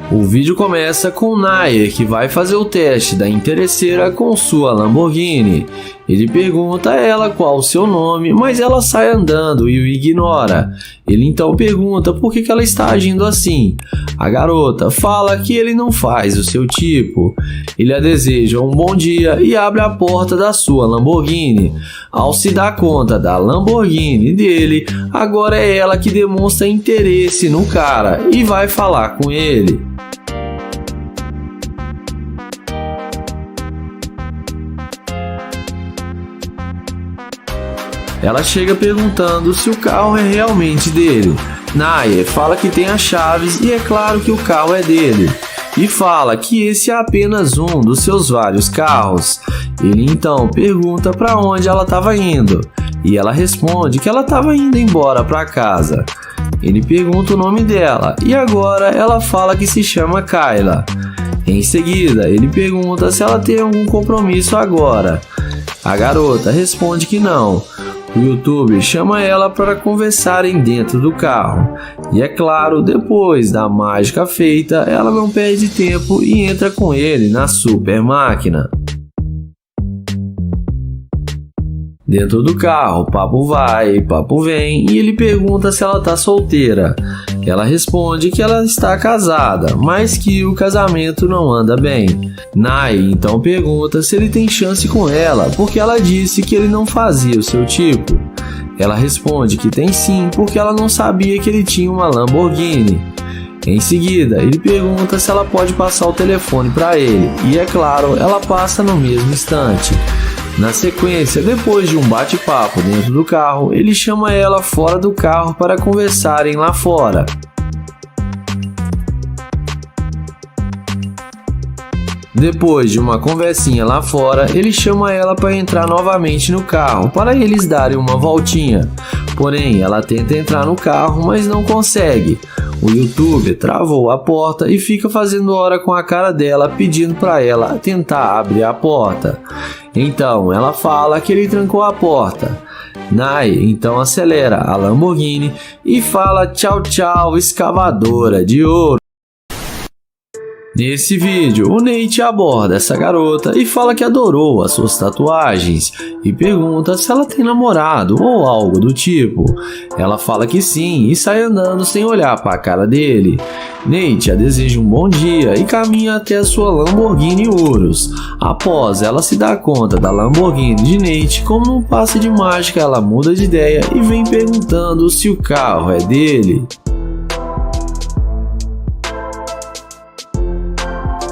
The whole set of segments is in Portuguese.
O vídeo começa com Nair, que vai fazer o teste da interesseira com sua Lamborghini. Ele pergunta a ela qual o seu nome, mas ela sai andando e o ignora. Ele então pergunta por que ela está agindo assim. A garota fala que ele não faz o seu tipo. Ele a deseja um bom dia e abre a porta da sua Lamborghini. Ao se dar conta da Lamborghini dele, agora é ela que demonstra interesse no cara e vai falar com ele. Ela chega perguntando se o carro é realmente dele. Nair fala que tem as chaves e é claro que o carro é dele. E fala que esse é apenas um dos seus vários carros. Ele então pergunta para onde ela estava indo. E ela responde que ela estava indo embora para casa. Ele pergunta o nome dela e agora ela fala que se chama Kayla. Em seguida, ele pergunta se ela tem algum compromisso agora. A garota responde que não. O youtuber chama ela para conversarem dentro do carro. E é claro, depois da mágica feita, ela não perde tempo e entra com ele na super máquina. Dentro do carro, papo vai, papo vem e ele pergunta se ela está solteira. Ela responde que ela está casada, mas que o casamento não anda bem. Nair então pergunta se ele tem chance com ela, porque ela disse que ele não fazia o seu tipo. Ela responde que tem sim, porque ela não sabia que ele tinha uma Lamborghini. Em seguida, ele pergunta se ela pode passar o telefone para ele, e é claro, ela passa no mesmo instante. Na sequência, depois de um bate-papo dentro do carro, ele chama ela fora do carro para conversarem lá fora. Depois de uma conversinha lá fora, ele chama ela para entrar novamente no carro para eles darem uma voltinha. Porém, ela tenta entrar no carro, mas não consegue. O youtuber travou a porta e fica fazendo hora com a cara dela, pedindo para ela tentar abrir a porta. Então ela fala que ele trancou a porta. Nair então acelera a Lamborghini e fala tchau tchau, escavadora de ouro. Nesse vídeo, o Nate aborda essa garota e fala que adorou as suas tatuagens e pergunta se ela tem namorado ou algo do tipo. Ela fala que sim e sai andando sem olhar para a cara dele. Nate a deseja um bom dia e caminha até a sua Lamborghini Urus. Após ela se dar conta da Lamborghini de Nate, como num passe de mágica, ela muda de ideia e vem perguntando se o carro é dele.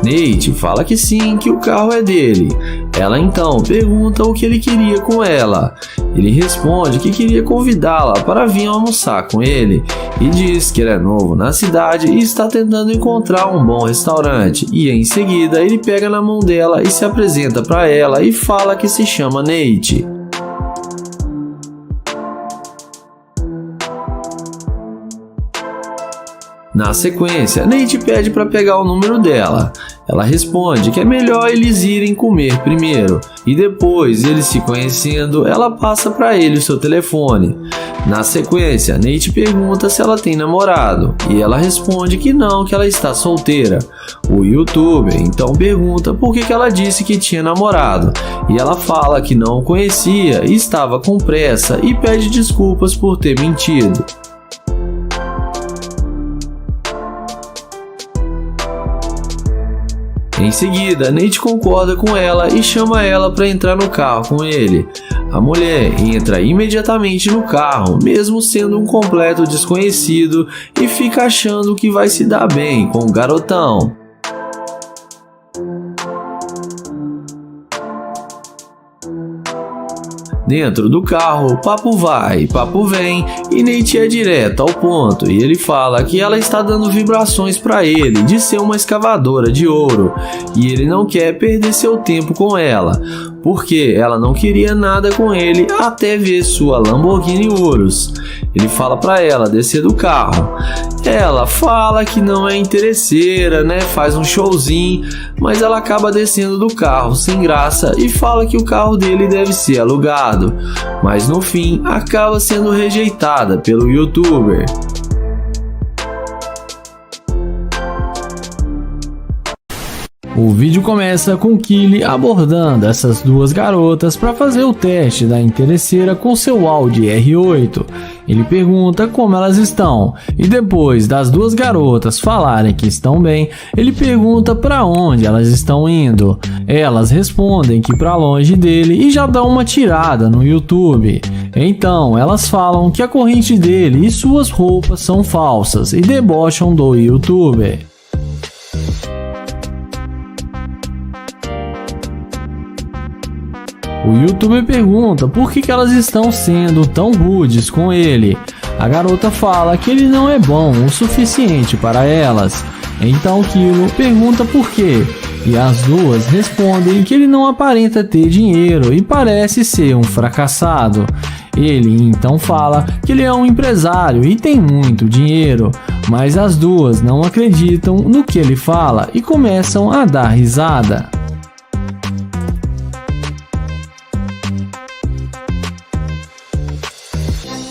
Nate fala que sim, que o carro é dele. Ela então pergunta o que ele queria com ela. Ele responde que queria convidá-la para vir almoçar com ele e diz que ele é novo na cidade e está tentando encontrar um bom restaurante. E em seguida ele pega na mão dela e se apresenta para ela e fala que se chama Nate. Na sequência, Nate pede para pegar o número dela. Ela responde que é melhor eles irem comer primeiro e depois, eles se conhecendo, ela passa para ele o seu telefone. Na sequência, Nate pergunta se ela tem namorado e ela responde que não, que ela está solteira. O youtuber então pergunta por que ela disse que tinha namorado e ela fala que não o conhecia e estava com pressa e pede desculpas por ter mentido. Em seguida, Nate concorda com ela e chama ela para entrar no carro com ele. A mulher entra imediatamente no carro, mesmo sendo um completo desconhecido, e fica achando que vai se dar bem com o garotão. Dentro do carro, papo vai, papo vem e Nate é direto ao ponto e ele fala que ela está dando vibrações para ele de ser uma escavadora de ouro e ele não quer perder seu tempo com ela, porque ela não queria nada com ele até ver sua Lamborghini Urus. Ele fala para ela descer do carro. Ela fala que não é interesseira, né? Faz um showzinho, mas ela acaba descendo do carro sem graça e fala que o carro dele deve ser alugado, mas no fim acaba sendo rejeitada pelo youtuber. O vídeo começa com Kylie abordando essas duas garotas para fazer o teste da interesseira com seu Audi R8. Ele pergunta como elas estão e depois das duas garotas falarem que estão bem, ele pergunta para onde elas estão indo. Elas respondem que para longe dele e já dão uma tirada no YouTube. Então elas falam que a corrente dele e suas roupas são falsas e debocham do YouTuber. O YouTuber pergunta por que elas estão sendo tão rudes com ele. A garota fala que ele não é bom o suficiente para elas. Então Kilo pergunta por quê. E as duas respondem que ele não aparenta ter dinheiro e parece ser um fracassado. Ele então fala que ele é um empresário e tem muito dinheiro, mas as duas não acreditam no que ele fala e começam a dar risada.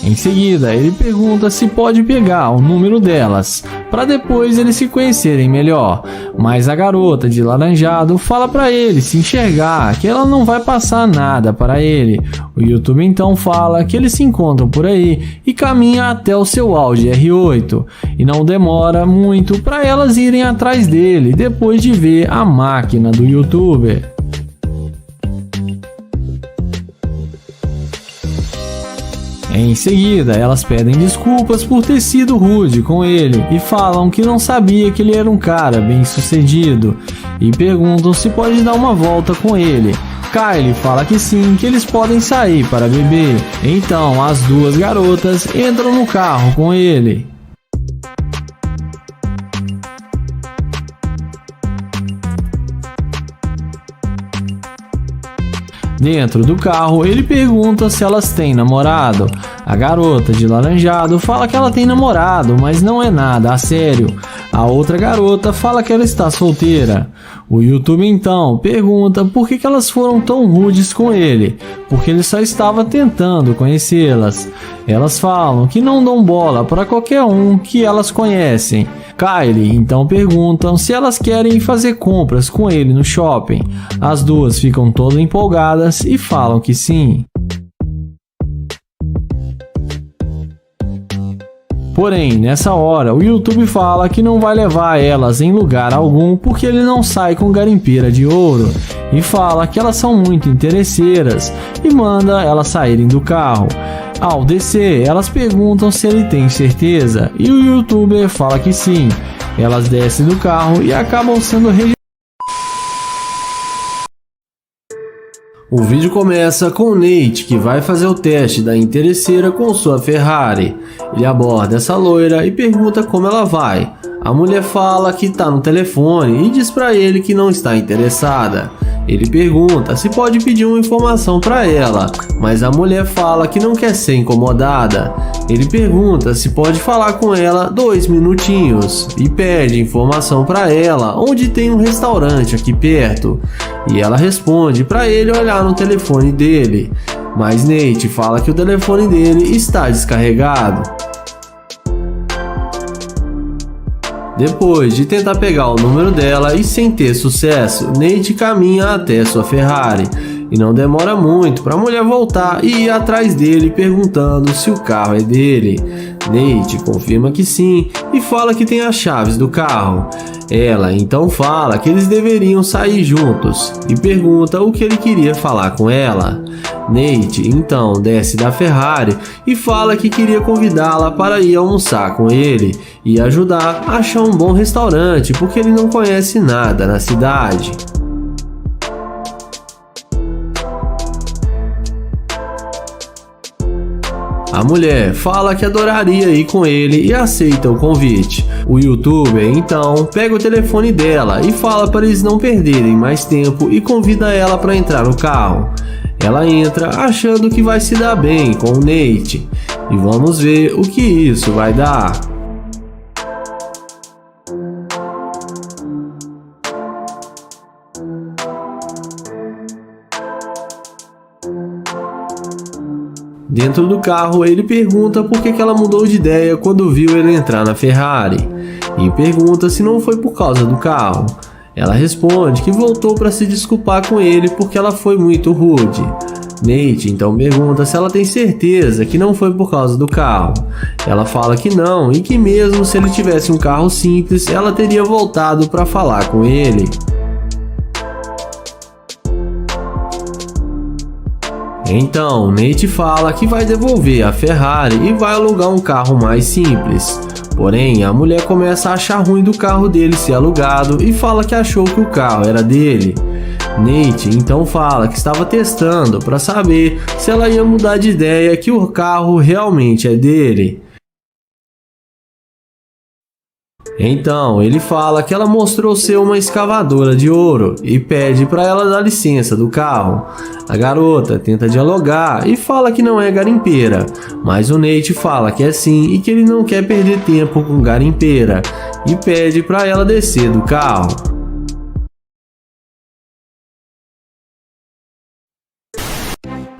Em seguida, ele pergunta se pode pegar o número delas, para depois eles se conhecerem melhor. Mas a garota de laranjado fala para ele se enxergar que ela não vai passar nada para ele. O YouTube então fala que eles se encontram por aí e caminha até o seu Audi R8. E não demora muito para elas irem atrás dele depois de ver a máquina do YouTuber. Em seguida, elas pedem desculpas por ter sido rude com ele e falam que não sabia que ele era um cara bem sucedido e perguntam se pode dar uma volta com ele. Kylie fala que sim, que eles podem sair para beber. Então as duas garotas entram no carro com ele. Dentro do carro, ele pergunta se elas têm namorado. A garota de laranjado fala que ela tem namorado, mas não é nada a sério. A outra garota fala que ela está solteira. O YouTube então pergunta por que elas foram tão rudes com ele, porque ele só estava tentando conhecê-las. Elas falam que não dão bola para qualquer um que elas conhecem. Kylie então perguntam se elas querem fazer compras com ele no shopping. As duas ficam todas empolgadas e falam que sim. Porém, nessa hora, o YouTube fala que não vai levar elas em lugar algum porque ele não sai com garimpeira de ouro e fala que elas são muito interesseiras e manda elas saírem do carro. Ao descer, elas perguntam se ele tem certeza e o YouTuber fala que sim. Elas descem do carro e acabam sendo rejeitadas. O vídeo começa com o Nate, que vai fazer o teste da interesseira com sua Ferrari. Ele aborda essa loira e pergunta como ela vai. A mulher fala que está no telefone e diz para ele que não está interessada. Ele pergunta se pode pedir uma informação para ela, mas a mulher fala que não quer ser incomodada. Ele pergunta se pode falar com ela 2 minutinhos e pede informação para ela onde tem um restaurante aqui perto. E ela responde para ele olhar no telefone dele, mas Nate fala que o telefone dele está descarregado. Depois de tentar pegar o número dela e sem ter sucesso, Nate caminha até sua Ferrari e não demora muito para a mulher voltar e ir atrás dele perguntando se o carro é dele. Nate confirma que sim e fala que tem as chaves do carro. Ela então fala que eles deveriam sair juntos e pergunta o que ele queria falar com ela. Nate então desce da Ferrari e fala que queria convidá-la para ir almoçar com ele e ajudar a achar um bom restaurante porque ele não conhece nada na cidade. A mulher fala que adoraria ir com ele e aceita o convite. O YouTuber então pega o telefone dela e fala para eles não perderem mais tempo e convida ela para entrar no carro. Ela entra achando que vai se dar bem com o Nate e vamos ver o que isso vai dar. Dentro do carro, ele pergunta por que ela mudou de ideia quando viu ele entrar na Ferrari e pergunta se não foi por causa do carro. Ela responde que voltou para se desculpar com ele porque ela foi muito rude. Nate então pergunta se ela tem certeza que não foi por causa do carro. Ela fala que não e que mesmo se ele tivesse um carro simples, ela teria voltado para falar com ele. Então, Nate fala que vai devolver a Ferrari e vai alugar um carro mais simples. Porém, a mulher começa a achar ruim do carro dele ser alugado e fala que achou que o carro era dele. Nate então fala que estava testando para saber se ela ia mudar de ideia que o carro realmente é dele. Então ele fala que ela mostrou ser uma escavadora de ouro e pede para ela dar licença do carro. A garota tenta dialogar e fala que não é garimpeira, mas o Nate fala que é sim e que ele não quer perder tempo com garimpeira e pede para ela descer do carro.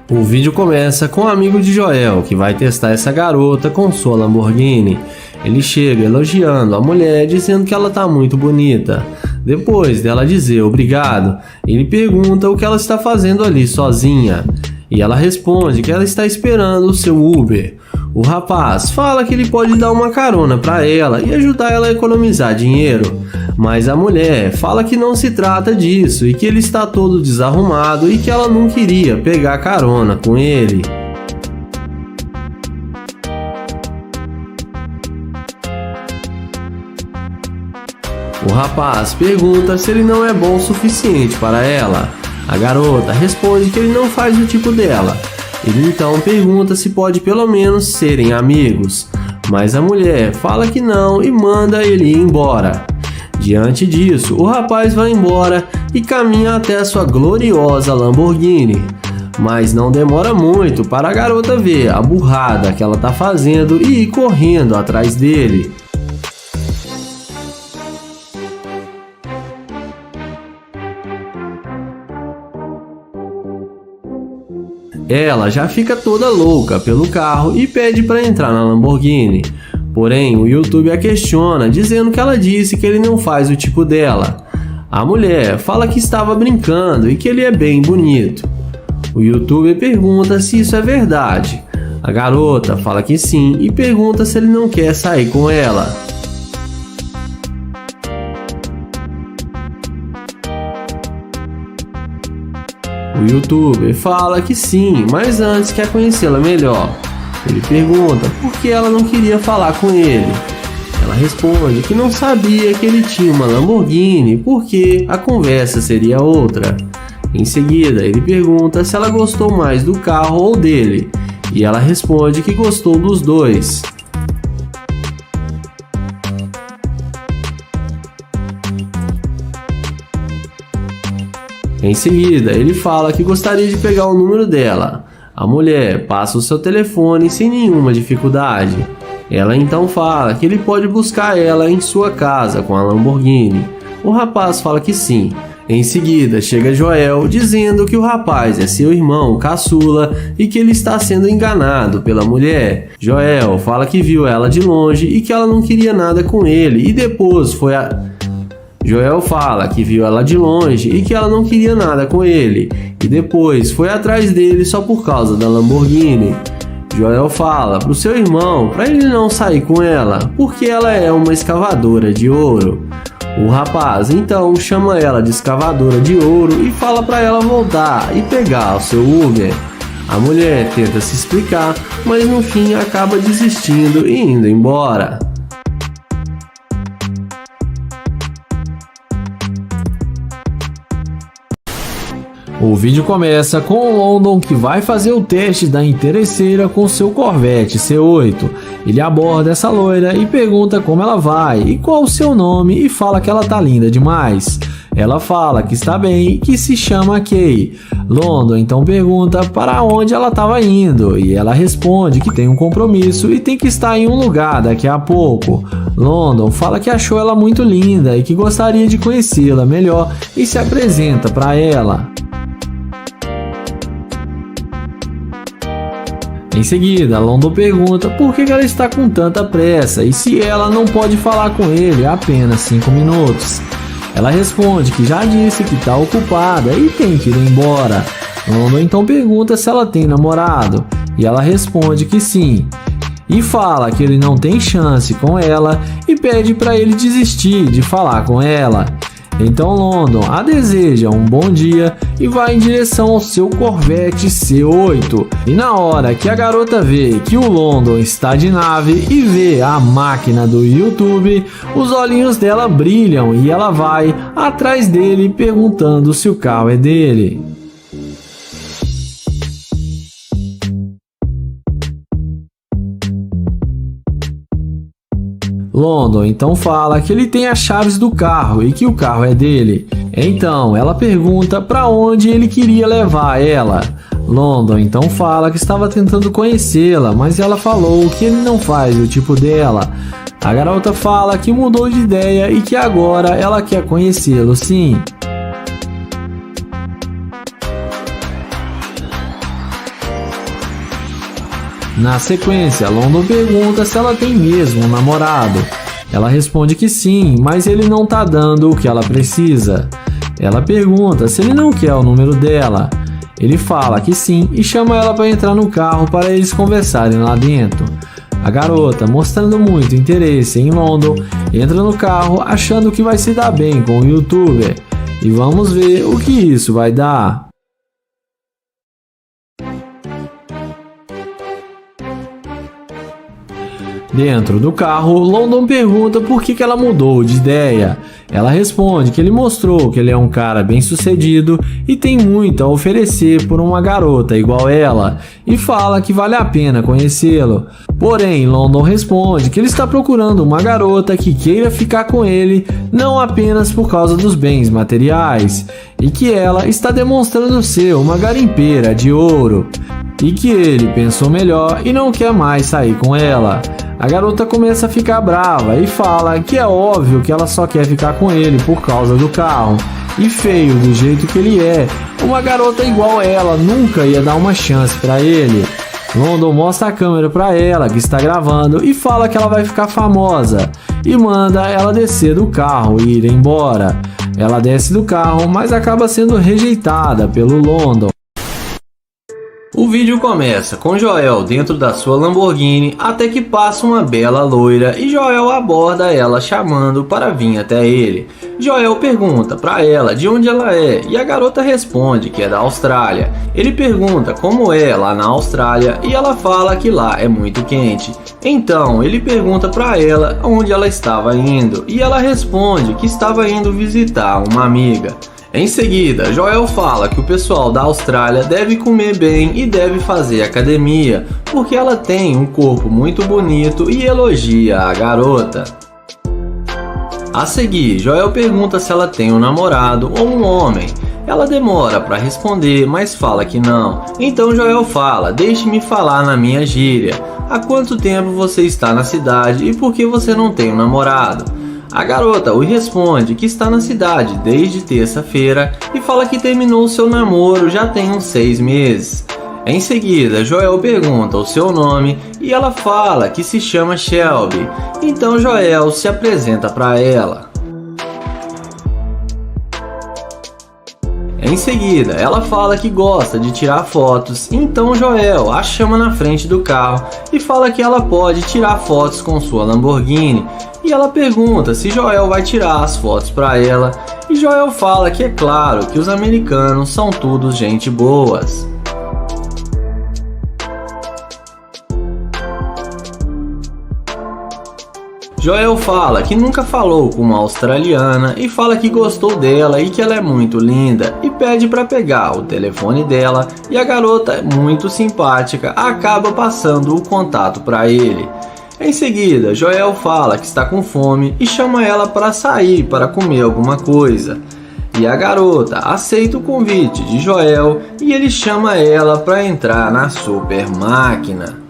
O vídeo começa com um amigo de Joel que vai testar essa garota com sua Lamborghini. Ele chega elogiando a mulher, dizendo que ela tá muito bonita. Depois dela dizer obrigado, ele pergunta o que ela está fazendo ali sozinha. E ela responde que ela está esperando o seu Uber. O rapaz fala que ele pode dar uma carona para ela e ajudar ela a economizar dinheiro. Mas a mulher fala que não se trata disso e que ele está todo desarrumado e que ela não queria pegar carona com ele. O rapaz pergunta se ele não é bom o suficiente para ela. A garota responde que ele não faz o tipo dela. Ele então pergunta se pode pelo menos serem amigos, mas a mulher fala que não e manda ele ir embora. Diante disso, o rapaz vai embora e caminha até a sua gloriosa Lamborghini. Mas não demora muito para a garota ver a burrada que ela está fazendo e ir correndo atrás dele. Ela já fica toda louca pelo carro e pede para entrar na Lamborghini. Porém, o YouTube a questiona, dizendo que ela disse que ele não faz o tipo dela. A mulher fala que estava brincando e que ele é bem bonito. O YouTuber pergunta se isso é verdade. A garota fala que sim e pergunta se ele não quer sair com ela. O YouTuber fala que sim, mas antes quer conhecê-la melhor. Ele pergunta por que ela não queria falar com ele. Ela responde que não sabia que ele tinha uma Lamborghini porque a conversa seria outra. Em seguida, ele pergunta se ela gostou mais do carro ou dele, e ela responde que gostou dos dois. Em seguida, ele fala que gostaria de pegar o número dela. A mulher passa o seu telefone sem nenhuma dificuldade. Ela então fala que ele pode buscar ela em sua casa com a Lamborghini. O rapaz fala que sim. Em seguida, chega Joel dizendo que o rapaz é seu irmão caçula e que ele está sendo enganado pela mulher. Joel fala que viu ela de longe e que ela não queria nada com ele e depois foi Joel fala que viu ela de longe e que ela não queria nada com ele, e depois foi atrás dele só por causa da Lamborghini. Joel fala pro seu irmão para ele não sair com ela, porque ela é uma escavadora de ouro. O rapaz então chama ela de escavadora de ouro e fala para ela voltar e pegar o seu Uber. A mulher tenta se explicar, mas no fim acaba desistindo e indo embora. O vídeo começa com o London que vai fazer o teste da interesseira com seu Corvette C8. Ele aborda essa loira e pergunta como ela vai e qual o seu nome e fala que ela tá linda demais. Ela fala que está bem e que se chama Kay. London então pergunta para onde ela estava indo e ela responde que tem um compromisso e tem que estar em um lugar daqui a pouco. London fala que achou ela muito linda e que gostaria de conhecê-la melhor e se apresenta para ela. Em seguida, London pergunta por que ela está com tanta pressa e se ela não pode falar com ele há apenas 5 minutos. Ela responde que já disse que está ocupada e tem que ir embora. London então pergunta se ela tem namorado e ela responde que sim. E fala que ele não tem chance com ela e pede para ele desistir de falar com ela. Então London a deseja um bom dia e vai em direção ao seu Corvette C8. E na hora que a garota vê que o London está de nave e vê a máquina do YouTube, os olhinhos dela brilham e ela vai atrás dele perguntando se o carro é dele. London então fala que ele tem as chaves do carro e que o carro é dele. Então ela pergunta para onde ele queria levar ela. London então fala que estava tentando conhecê-la, mas ela falou que ele não faz o tipo dela. A garota fala que mudou de ideia e que agora ela quer conhecê-lo sim. Na sequência, London pergunta se ela tem mesmo um namorado. Ela responde que sim, mas ele não tá dando o que ela precisa. Ela pergunta se ele não quer o número dela. Ele fala que sim e chama ela para entrar no carro para eles conversarem lá dentro. A garota, mostrando muito interesse em London, entra no carro achando que vai se dar bem com o youtuber. E vamos ver o que isso vai dar. Dentro do carro, London pergunta por que ela mudou de ideia. Ela responde que ele mostrou que ele é um cara bem sucedido e tem muito a oferecer por uma garota igual ela, e fala que vale a pena conhecê-lo. Porém, London responde que ele está procurando uma garota que queira ficar com ele não apenas por causa dos bens materiais, e que ela está demonstrando ser uma garimpeira de ouro, e que ele pensou melhor e não quer mais sair com ela. A garota começa a ficar brava e fala que é óbvio que ela só quer ficar com ele por causa do carro. E feio do jeito que ele é, uma garota igual ela nunca ia dar uma chance para ele. London mostra a câmera para ela que está gravando e fala que ela vai ficar famosa e manda ela descer do carro e ir embora. Ela desce do carro, mas acaba sendo rejeitada pelo London. O vídeo começa com Joel dentro da sua Lamborghini até que passa uma bela loira e Joel aborda ela chamando para vir até ele. Joel pergunta para ela de onde ela é e a garota responde que é da Austrália. Ele pergunta como é lá na Austrália e ela fala que lá é muito quente. Então ele pergunta para ela onde ela estava indo e ela responde que estava indo visitar uma amiga. Em seguida, Joel fala que o pessoal da Austrália deve comer bem e deve fazer academia, porque ela tem um corpo muito bonito e elogia a garota. A seguir, Joel pergunta se ela tem um namorado ou um homem. Ela demora para responder, mas fala que não. Então Joel fala: deixe-me falar na minha gíria. Há quanto tempo você está na cidade e por que você não tem um namorado? A garota o responde que está na cidade desde terça-feira e fala que terminou seu namoro já tem uns 6 meses. Em seguida, Joel pergunta o seu nome e ela fala que se chama Shelby. Então Joel se apresenta para ela. Em seguida, ela fala que gosta de tirar fotos, então Joel a chama na frente do carro e fala que ela pode tirar fotos com sua Lamborghini. E ela pergunta se Joel vai tirar as fotos para ela, e Joel fala que é claro que os americanos são todos gente boas. Joel fala que nunca falou com uma australiana e fala que gostou dela e que ela é muito linda e pede para pegar o telefone dela e a garota, muito simpática, acaba passando o contato para ele. Em seguida, Joel fala que está com fome e chama ela para sair para comer alguma coisa. E a garota aceita o convite de Joel e ele chama ela para entrar na super máquina.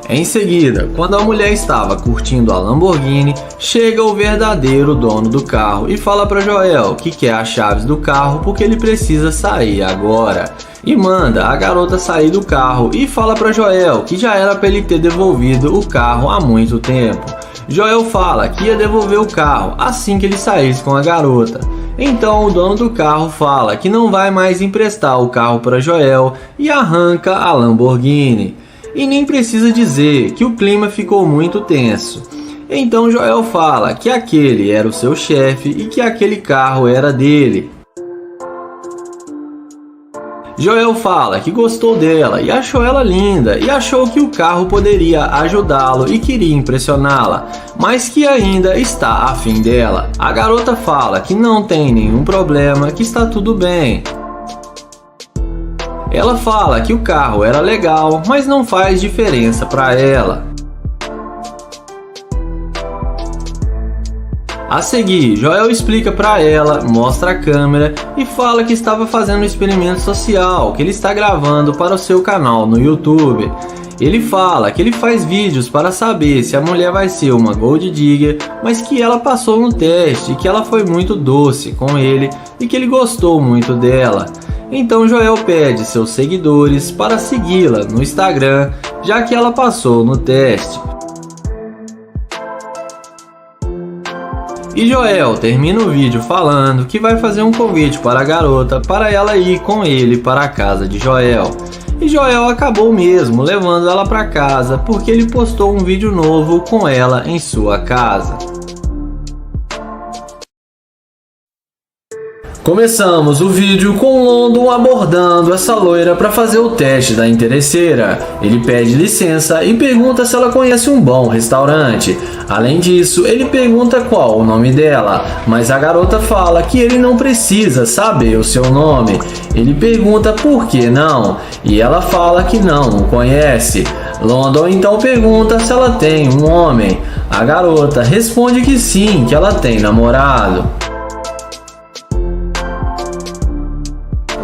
Em seguida, quando a mulher estava curtindo a Lamborghini, chega o verdadeiro dono do carro e fala para Joel que quer as chaves do carro porque ele precisa sair agora. e manda a garota sair do carro e fala para Joel que já era para ele ter devolvido o carro há muito tempo. Joel fala que ia devolver o carro assim que ele saísse com a garota. Então o dono do carro fala que não vai mais emprestar o carro para Joel e arranca a Lamborghini. E nem precisa dizer que o clima ficou muito tenso. Então Joel fala que aquele era o seu chefe e que aquele carro era dele. Joel fala que gostou dela e achou ela linda e achou que o carro poderia ajudá-lo e queria impressioná-la, mas que ainda está afim dela. A garota fala que não tem nenhum problema, que está tudo bem. Ela fala que o carro era legal, mas não faz diferença para ela. A seguir, Joel explica para ela, mostra a câmera e fala que estava fazendo um experimento social que ele está gravando para o seu canal no YouTube. Ele fala que ele faz vídeos para saber se a mulher vai ser uma Gold Digger, mas que ela passou no teste e que ela foi muito doce com ele e que ele gostou muito dela. Então Joel pede seus seguidores para segui-la no Instagram, já que ela passou no teste. E Joel termina o vídeo falando que vai fazer um convite para a garota para ela ir com ele para a casa de Joel. E Joel acabou mesmo levando ela para casa porque ele postou um vídeo novo com ela em sua casa. Começamos o vídeo com London abordando essa loira para fazer o teste da interesseira. Ele pede licença e pergunta se ela conhece um bom restaurante. Além disso, ele pergunta qual o nome dela, mas a garota fala que ele não precisa saber o seu nome. Ele pergunta por que não, e ela fala que não o conhece. London então pergunta se ela tem um homem. A garota responde que sim, que ela tem namorado.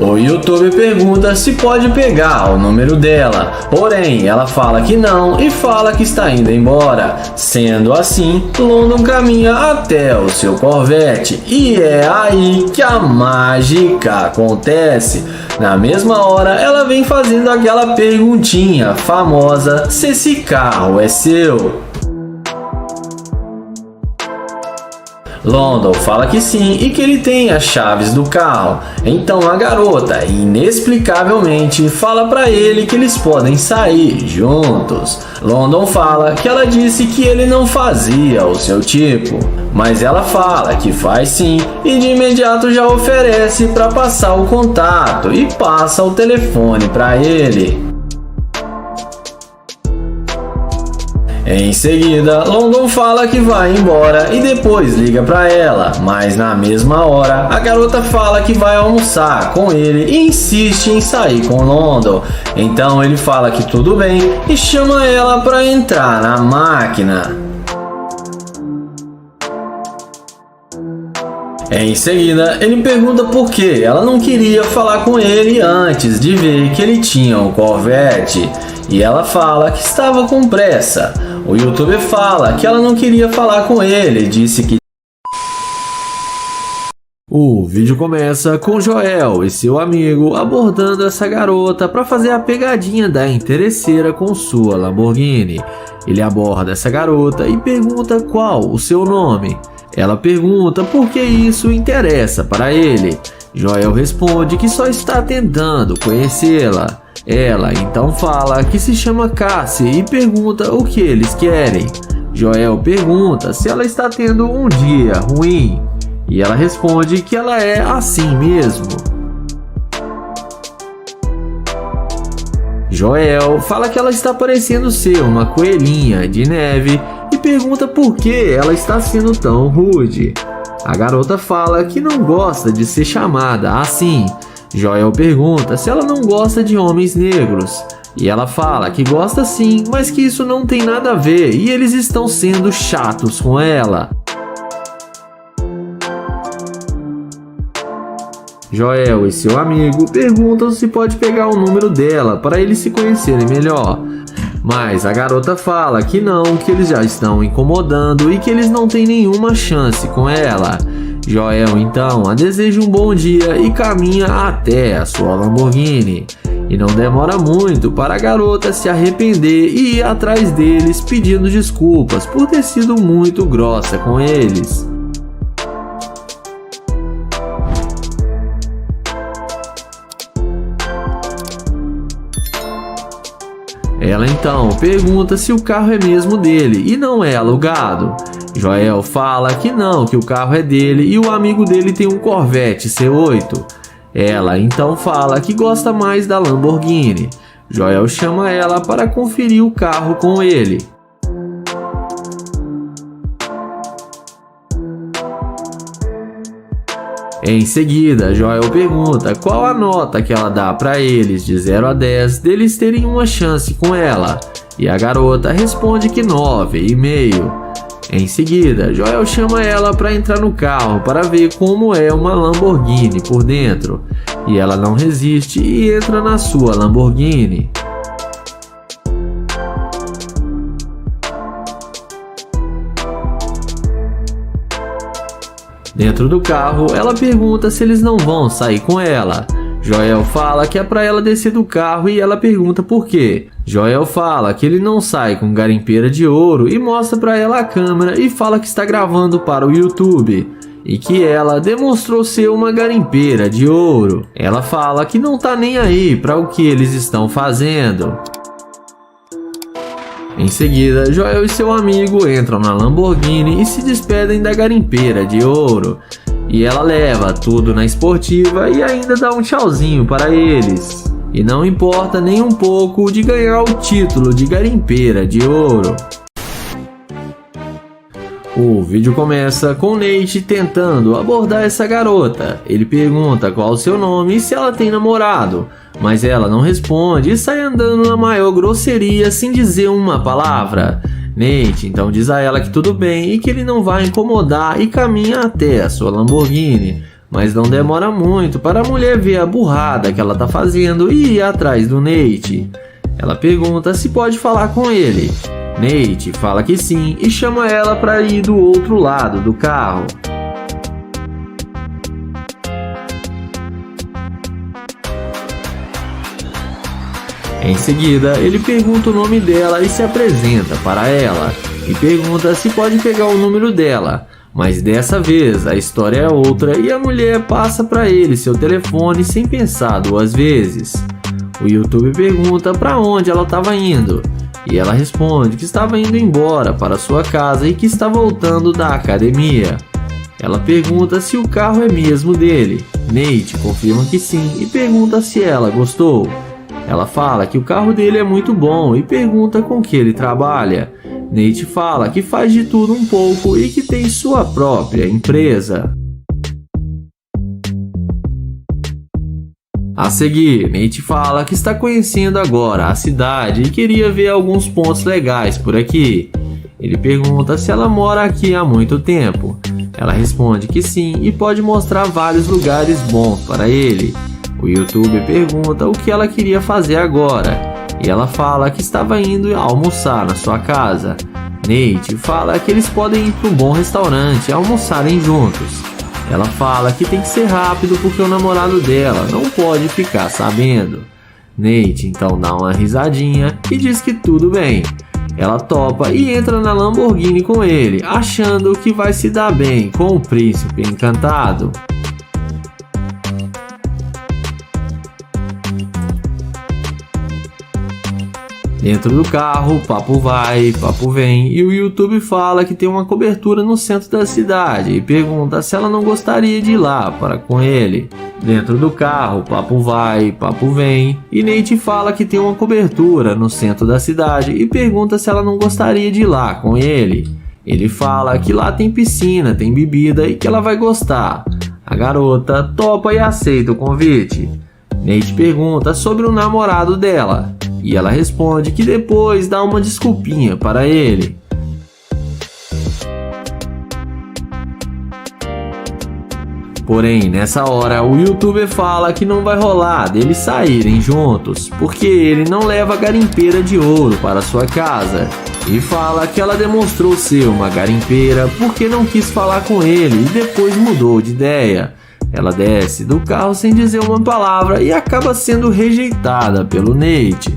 O YouTuber pergunta se pode pegar o número dela, porém ela fala que não e fala que está indo embora. Sendo assim, London caminha até o seu Corvette e é aí que a mágica acontece. Na mesma hora, ela vem fazendo aquela perguntinha famosa: se esse carro é seu? London fala que sim e que ele tem as chaves do carro. Então a garota inexplicavelmente fala para ele que eles podem sair juntos. London fala que ela disse que ele não fazia o seu tipo, mas ela fala que faz sim e de imediato já oferece para passar o contato e passa o telefone para ele. Em seguida, London fala que vai embora e depois liga para ela, mas na mesma hora a garota fala que vai almoçar com ele e insiste em sair com London. Então ele fala que tudo bem e chama ela para entrar na máquina. Em seguida, ele pergunta por que ela não queria falar com ele antes de ver que ele tinha um Corvette. E ela fala que estava com pressa. O YouTuber fala que ela não queria falar com ele, disse que... O vídeo começa com Joel e seu amigo abordando essa garota para fazer a pegadinha da interesseira com sua Lamborghini. Ele aborda essa garota e pergunta qual o seu nome. Ela pergunta por que isso interessa para ele. Joel responde que só está tentando conhecê-la. Ela então fala que se chama Cassie e pergunta o que eles querem. Joel pergunta se ela está tendo um dia ruim e ela responde que ela é assim mesmo. Joel fala que ela está parecendo ser uma coelhinha de neve e pergunta por que ela está sendo tão rude. A garota fala que não gosta de ser chamada assim. Joel pergunta se ela não gosta de homens negros. E ela fala que gosta sim, mas que isso não tem nada a ver e eles estão sendo chatos com ela. Joel e seu amigo perguntam se pode pegar o número dela para eles se conhecerem melhor. Mas a garota fala que não, que eles já estão incomodando e que eles não têm nenhuma chance com ela. Joel então a deseja um bom dia e caminha até a sua Lamborghini. E não demora muito para a garota se arrepender e ir atrás deles pedindo desculpas por ter sido muito grossa com eles. Ela então pergunta se o carro é mesmo dele e não é alugado. Joel fala que não, que o carro é dele e o amigo dele tem um Corvette C8. Ela então fala que gosta mais da Lamborghini. Joel chama ela para conferir o carro com ele. Em seguida, Joel pergunta qual a nota que ela dá para eles de 0 a 10 deles terem uma chance com ela. E a garota responde que 9,5. Em seguida, Joel chama ela para entrar no carro para ver como é uma Lamborghini por dentro. E ela não resiste e entra na sua Lamborghini. Dentro do carro, ela pergunta se eles não vão sair com ela. Joel fala que é para ela descer do carro e ela pergunta por quê. Joel fala que ele não sai com garimpeira de ouro e mostra para ela a câmera e fala que está gravando para o YouTube e que ela demonstrou ser uma garimpeira de ouro. Ela fala que não tá nem aí para o que eles estão fazendo. Em seguida, Joel e seu amigo entram na Lamborghini e se despedem da garimpeira de ouro. E ela leva tudo na esportiva e ainda dá um tchauzinho para eles. E não importa nem um pouco de ganhar o título de garimpeira de ouro. O vídeo começa com Nate tentando abordar essa garota. Ele pergunta qual o seu nome e se ela tem namorado, mas ela não responde e sai andando na maior grosseria sem dizer uma palavra. Nate então diz a ela que tudo bem e que ele não vai incomodar e caminha até a sua Lamborghini. Mas não demora muito para a mulher ver a burrada que ela tá fazendo e ir atrás do Nate. Ela pergunta se pode falar com ele. Nate fala que sim e chama ela para ir do outro lado do carro. Em seguida, ele pergunta o nome dela e se apresenta para ela. E pergunta se pode pegar o número dela. Mas dessa vez a história é outra e a mulher passa para ele seu telefone sem pensar duas vezes. O YouTube pergunta para onde ela estava indo. E ela responde que estava indo embora para sua casa e que está voltando da academia. Ela pergunta se o carro é mesmo dele. Nate confirma que sim e pergunta se ela gostou. Ela fala que o carro dele é muito bom e pergunta com que ele trabalha. Nate fala que faz de tudo um pouco e que tem sua própria empresa. A seguir, Nate fala que está conhecendo agora a cidade e queria ver alguns pontos legais por aqui. Ele pergunta se ela mora aqui há muito tempo. Ela responde que sim e pode mostrar vários lugares bons para ele. O YouTuber pergunta o que ela queria fazer agora. E ela fala que estava indo almoçar na sua casa. Nate fala que eles podem ir para um bom restaurante e almoçarem juntos. Ela fala que tem que ser rápido porque o namorado dela não pode ficar sabendo. Nate então dá uma risadinha e diz que tudo bem. Ela topa e entra na Lamborghini com ele, achando que vai se dar bem com o príncipe encantado. Dentro do carro, papo vai, papo vem e o YouTube fala que tem uma cobertura no centro da cidade e pergunta se ela não gostaria de ir lá para com ele. Dentro do carro, papo vai, papo vem e Nate fala que tem uma cobertura no centro da cidade e pergunta se ela não gostaria de ir lá com ele. Ele fala que lá tem piscina, tem bebida e que ela vai gostar. A garota topa e aceita o convite. Nate pergunta sobre o namorado dela. E ela responde que depois dá uma desculpinha para ele. Porém, nessa hora, o YouTuber fala que não vai rolar deles saírem juntos, porque ele não leva garimpeira de ouro para sua casa. e fala que ela demonstrou ser uma garimpeira porque não quis falar com ele e depois mudou de ideia. Ela desce do carro sem dizer uma palavra e acaba sendo rejeitada pelo Nate.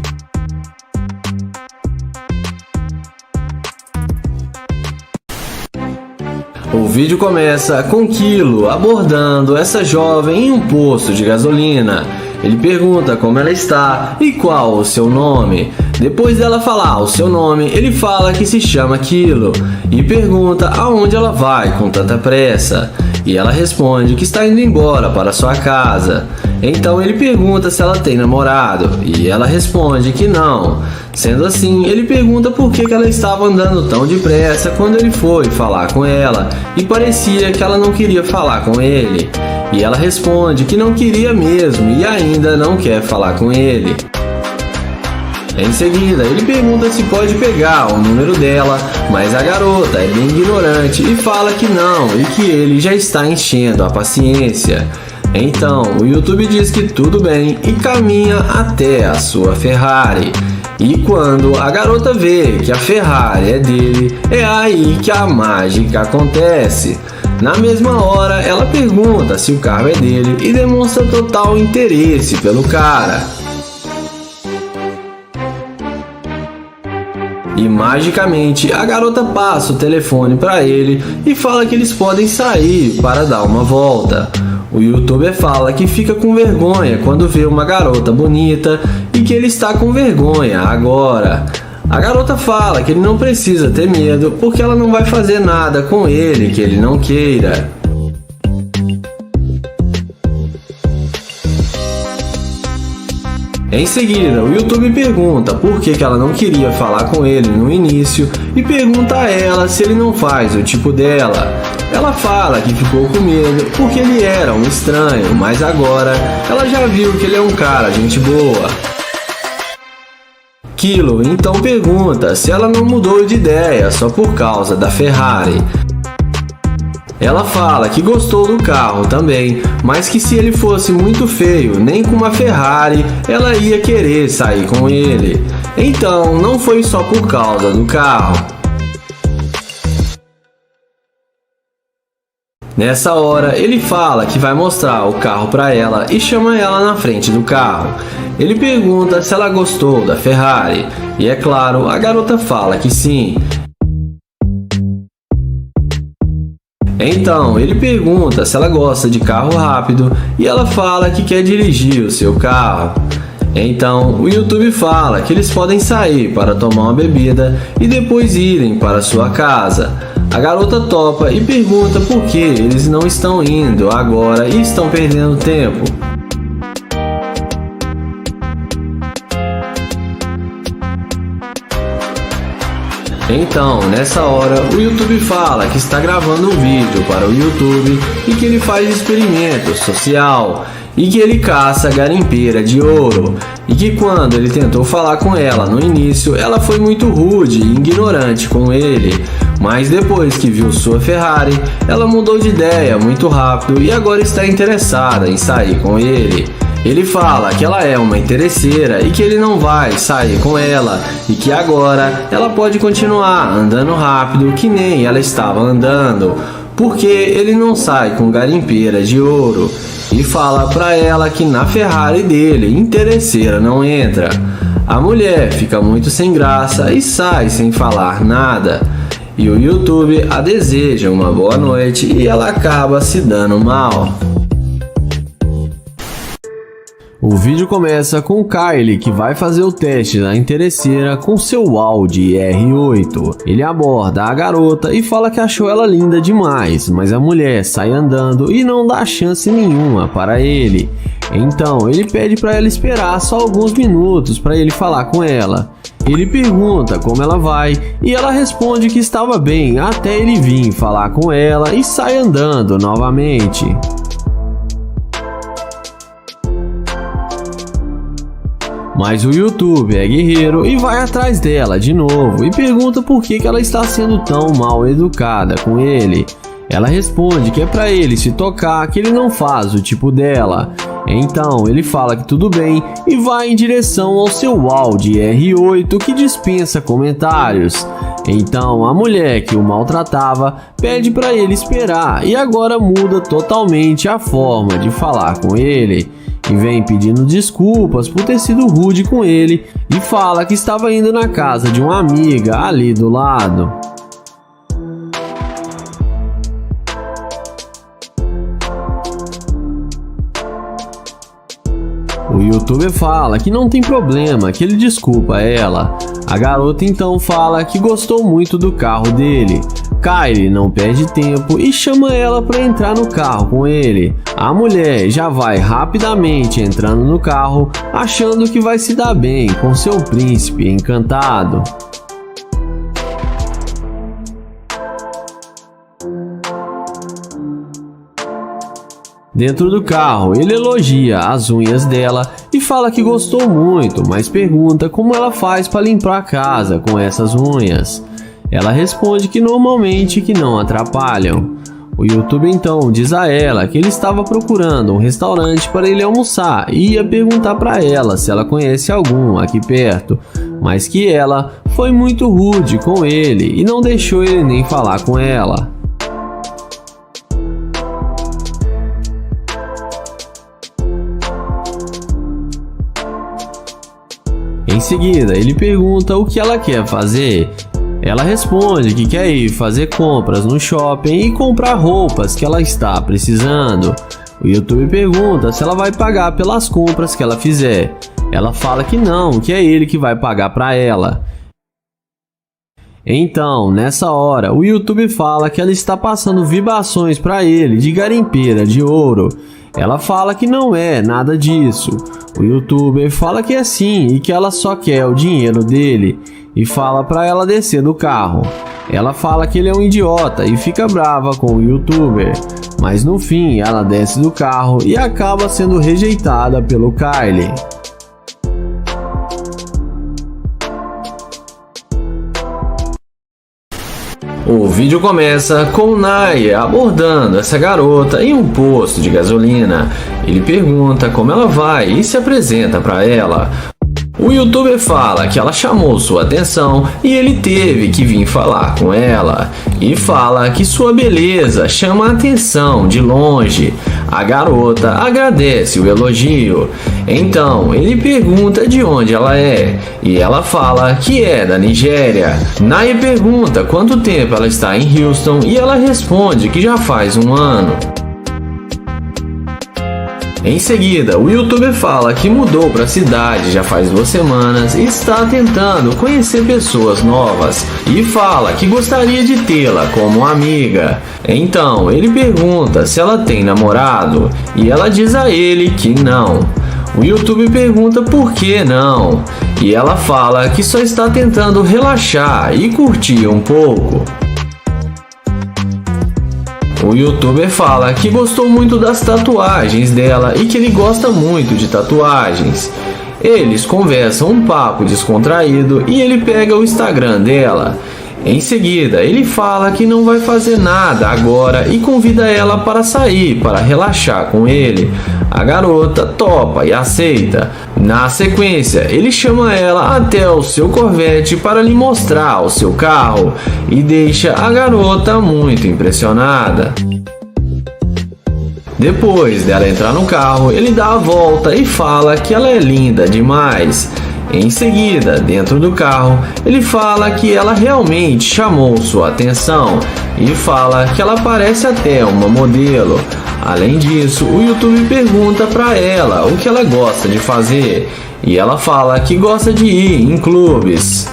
O vídeo começa com Kilo abordando essa jovem em um posto de gasolina. Ele pergunta como ela está e qual o seu nome. Depois dela falar o seu nome, ele fala que se chama Kilo e pergunta aonde ela vai com tanta pressa. E ela responde que está indo embora para sua casa. Então ele pergunta se ela tem namorado e ela responde que não. Sendo assim, ele pergunta por que ela estava andando tão depressa quando ele foi falar com ela e parecia que ela não queria falar com ele. E ela responde que não queria mesmo e ainda não quer falar com ele. Em seguida, ele pergunta se pode pegar o número dela, mas a garota é bem ignorante e fala que não e que ele já está enchendo a paciência. Então, o YouTube diz que tudo bem e caminha até a sua Ferrari. E quando a garota vê que a Ferrari é dele, é aí que a mágica acontece. Na mesma hora, ela pergunta se o carro é dele e demonstra total interesse pelo cara. E magicamente a garota passa o telefone para ele e fala que eles podem sair para dar uma volta. O youtuber fala que fica com vergonha quando vê uma garota bonita e que ele está com vergonha agora. A garota fala que ele não precisa ter medo porque ela não vai fazer nada com ele que ele não queira. Em seguida, o YouTube pergunta por que ela não queria falar com ele no início e pergunta a ela se ele não faz o tipo dela. Ela fala que ficou com medo porque ele era um estranho, mas agora ela já viu que ele é um cara gente boa. Kilo então pergunta se ela não mudou de ideia só por causa da Ferrari. Ela fala que gostou do carro também, mas que se ele fosse muito feio, nem com uma Ferrari, ela ia querer sair com ele. Então, não foi só por causa do carro. Nessa hora, ele fala que vai mostrar o carro para ela e chama ela na frente do carro. Ele pergunta se ela gostou da Ferrari, e é claro, a garota fala que sim. Então, ele pergunta se ela gosta de carro rápido e ela fala que quer dirigir o seu carro. Então, o YouTube fala que eles podem sair para tomar uma bebida e depois irem para sua casa. A garota topa e pergunta por que eles não estão indo agora e estão perdendo tempo. Então, nessa hora, o YouTube fala que está gravando um vídeo para o YouTube e que ele faz experimento social e que ele caça garimpeira de ouro e que quando ele tentou falar com ela no início, ela foi muito rude e ignorante com ele, mas depois que viu sua Ferrari, ela mudou de ideia muito rápido e agora está interessada em sair com ele. Ele fala que ela é uma interesseira e que ele não vai sair com ela e que agora ela pode continuar andando rápido que nem ela estava andando, porque ele não sai com garimpeira de ouro. E fala pra ela que na Ferrari dele, interesseira não entra. A mulher fica muito sem graça e sai sem falar nada. E o YouTube a deseja uma boa noite e ela acaba se dando mal. O vídeo começa com Kylie, que vai fazer o teste da interesseira com seu Audi R8. Ele aborda a garota e fala que achou ela linda demais, mas a mulher sai andando e não dá chance nenhuma para ele. Então ele pede para ela esperar só alguns minutos para ele falar com ela. Ele pergunta como ela vai e ela responde que estava bem até ele vir falar com ela e sai andando novamente. Mas o YouTube é guerreiro e vai atrás dela de novo e pergunta por que ela está sendo tão mal educada com ele. Ela responde que é pra ele se tocar, que ele não faz o tipo dela. Então ele fala que tudo bem e vai em direção ao seu Audi R8 que dispensa comentários. Então a mulher que o maltratava pede pra ele esperar e agora muda totalmente a forma de falar com ele. E vem pedindo desculpas por ter sido rude com ele e fala que estava indo na casa de uma amiga ali do lado. O youtuber fala que não tem problema, que ele desculpa ela. A garota então fala que gostou muito do carro dele. Kylie não perde tempo e chama ela para entrar no carro com ele. A mulher já vai rapidamente entrando no carro, achando que vai se dar bem com seu príncipe encantado. Dentro do carro, ele elogia as unhas dela e fala que gostou muito, mas pergunta como ela faz para limpar a casa com essas unhas. Ela responde que normalmente que não atrapalham. O youtuber então diz a ela que ele estava procurando um restaurante para ele almoçar e ia perguntar para ela se ela conhece algum aqui perto, mas que ela foi muito rude com ele e não deixou ele nem falar com ela. Em seguida, ele pergunta o que ela quer fazer. Ela responde que quer ir fazer compras no shopping e comprar roupas que ela está precisando. O youtuber pergunta se ela vai pagar pelas compras que ela fizer. Ela fala que não, que é ele que vai pagar para ela. Então, nessa hora, o youtuber fala que ela está passando vibrações para ele de garimpeira de ouro. Ela fala que não é nada disso. O youtuber fala que é sim e que ela só quer o dinheiro dele e fala para ela descer do carro. Ela fala que ele é um idiota e fica brava com o youtuber, mas no fim ela desce do carro e acaba sendo rejeitada pelo Kylie. O vídeo começa com Naya abordando essa garota em um posto de gasolina. Ele pergunta como ela vai e se apresenta para ela. O youtuber fala que ela chamou sua atenção e ele teve que vir falar com ela. E fala que sua beleza chama a atenção de longe. A garota agradece o elogio. Então ele pergunta de onde ela é e ela fala que é da Nigéria. Naya pergunta quanto tempo ela está em Houston e ela responde que já faz um ano. Em seguida, o youtuber fala que mudou para a cidade já faz 2 semanas e está tentando conhecer pessoas novas e fala que gostaria de tê-la como amiga. Então, ele pergunta se ela tem namorado e ela diz a ele que não. O youtuber pergunta por que não e ela fala que só está tentando relaxar e curtir um pouco. O youtuber fala que gostou muito das tatuagens dela e que ele gosta muito de tatuagens. Eles conversam um papo descontraído e ele pega o Instagram dela. Em seguida, ele fala que não vai fazer nada agora e convida ela para sair para relaxar com ele. A garota topa e aceita. Na sequência, ele chama ela até o seu Corvette para lhe mostrar o seu carro e deixa a garota muito impressionada. Depois dela entrar no carro, ele dá a volta e fala que ela é linda demais. Em seguida, dentro do carro, ele fala que ela realmente chamou sua atenção e fala que ela parece até uma modelo. Além disso, o youtuber pergunta para ela o que ela gosta de fazer e ela fala que gosta de ir em clubes.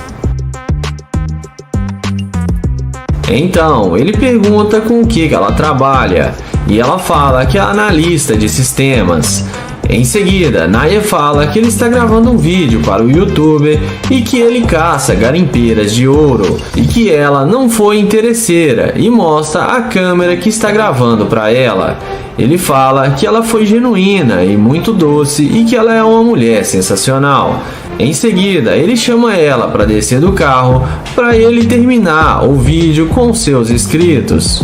Então, ele pergunta com o que ela trabalha e ela fala que é analista de sistemas. Em seguida, Naya fala que ele está gravando um vídeo para o youtuber e que ele caça garimpeiras de ouro e que ela não foi interesseira e mostra a câmera que está gravando para ela. Ele fala que ela foi genuína e muito doce e que ela é uma mulher sensacional. Em seguida, ele chama ela para descer do carro para ele terminar o vídeo com seus inscritos.